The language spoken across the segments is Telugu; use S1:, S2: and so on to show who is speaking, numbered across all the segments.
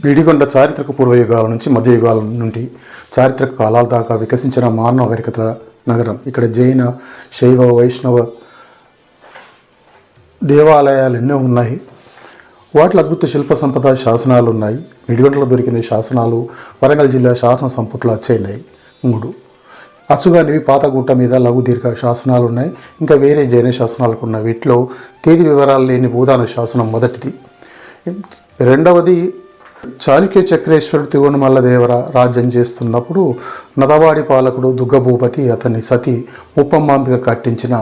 S1: బీడిగొండ చారిత్రక పూర్వయుగాల నుంచి మధ్యయుగాల నుండి చారిత్రక కాలాల దాకా వికసించిన మానవ నాగరికత నగరం. ఇక్కడ జైన, శైవ, వైష్ణవ దేవాలయాలు ఎన్నో ఉన్నాయి. వాటిలో అద్భుత శిల్ప సంపద శాసనాలు ఉన్నాయి. నిడిగొండలో దొరికిన శాసనాలు వరంగల్ జిల్లా శాసన సంపుట్లో వచ్చాయి 3. అచ్చుగానివి పాతగుట్ట మీద లఘు దీర్ఘ శాసనాలు ఉన్నాయి. ఇంకా వేరే జైన శాసనాలకు ఉన్నాయి. వీటిలో తేదీ వివరాలు లేని భూదాన శాసనం మొదటిది. రెండవది చాళుక్య చక్రేశ్వరుడు తిరువనమల్ల దేవర రాజ్యం చేస్తున్నప్పుడు నదవాడి పాలకుడు దుగ్గభూపతి అతని సతి ముప్పమ్మాంబిక కట్టించిన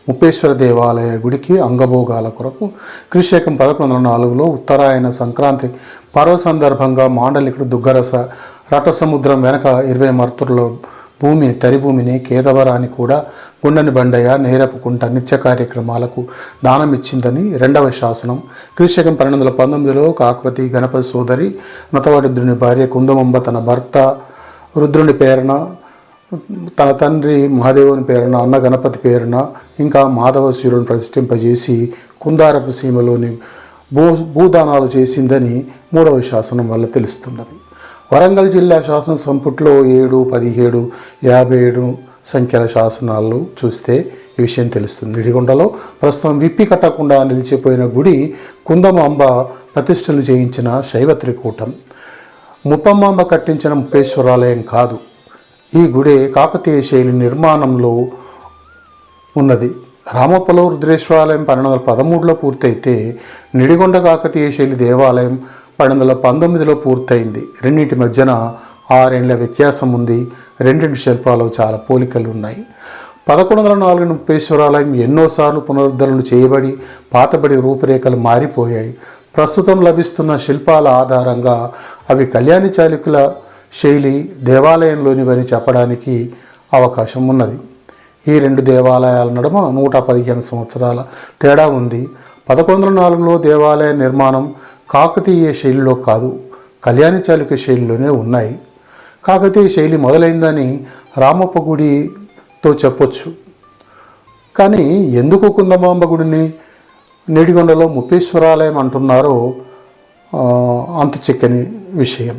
S1: ముప్పేశ్వర దేవాలయ గుడికి అంగభోగాల కొరకు క్రీశకం 1104లో ఉత్తరాయణ సంక్రాంతి పర్వ సందర్భంగా మాండలికుడు దుగ్గరస రటసముద్రం వెనక 20 మర్తుల్లో భూమిని తరిభూమిని కేదవరాని కూడా గుండని బండయ్య నేరపుకుంట నిత్య కార్యక్రమాలకు దానమిచ్చిందని 2వ శాసనం. క్రీశకం 1219లో కాకపతి గణపతి సోదరి నతవాడిద్రుని భార్య కుందమంబ తన భర్త రుద్రుని పేరున, తన తండ్రి మహాదేవుని పేరున, అన్న గణపతి పేరున, ఇంకా మాధవ శివుని ప్రతిష్ఠింపజేసి కుందారపు సీమలోని భూదానాలు చేసిందని 3వ శాసనం వల్ల తెలుస్తున్నది. వరంగల్ జిల్లా శాసన సంపుట్లో 7, 17, 57 సంఖ్యల శాసనాలు చూస్తే ఈ విషయం తెలుస్తుంది. నిడిగొండలో ప్రస్తుతం విప్పి కట్టకుండా నిలిచిపోయిన గుడి కుందమాంబ ప్రతిష్టలు చేయించిన శైవ త్రికూటం. ముప్పమాంబ కట్టించిన ముప్పేశ్వరాలయం కాదు. ఈ గుడి కాకతీయ శైలి నిర్మాణంలో ఉన్నది. రామప్పలో రుద్రేశ్వరాలయం 1213లో పూర్తయితే నిడిగొండ కాకతీయ శైలి దేవాలయం 1219లో పూర్తయింది. రెండింటి మధ్యన 6 ఏళ్ల వ్యత్యాసం ఉంది. రెండింటి శిల్పాలు చాలా పోలికలు ఉన్నాయి. 1104 ముప్పేశ్వరాలయం ఎన్నోసార్లు పునరుద్ధరణ చేయబడి పాతబడి రూపురేఖలు మారిపోయాయి. ప్రస్తుతం లభిస్తున్న శిల్పాల ఆధారంగా అవి కళ్యాణి చాళుక్యుల శైలి దేవాలయంలోనివని చెప్పడానికి అవకాశం ఉన్నది. ఈ 2 దేవాలయాల నడుమ 115 సంవత్సరాల తేడా ఉంది. 1104లో దేవాలయ నిర్మాణం కాకతీయ శైలిలో కాదు, కళ్యాణి చాళుక్య శైలిలోనే ఉన్నాయి. కాకతీయ శైలి మొదలైందని రామప్ప గుడితో చెప్పొచ్చు. కానీ ఎందుకు కుందమాంబ గుడిని నిడిగొండలో ముప్పేశ్వరాలయం అంటున్నారో అంతు చిక్కని విషయం.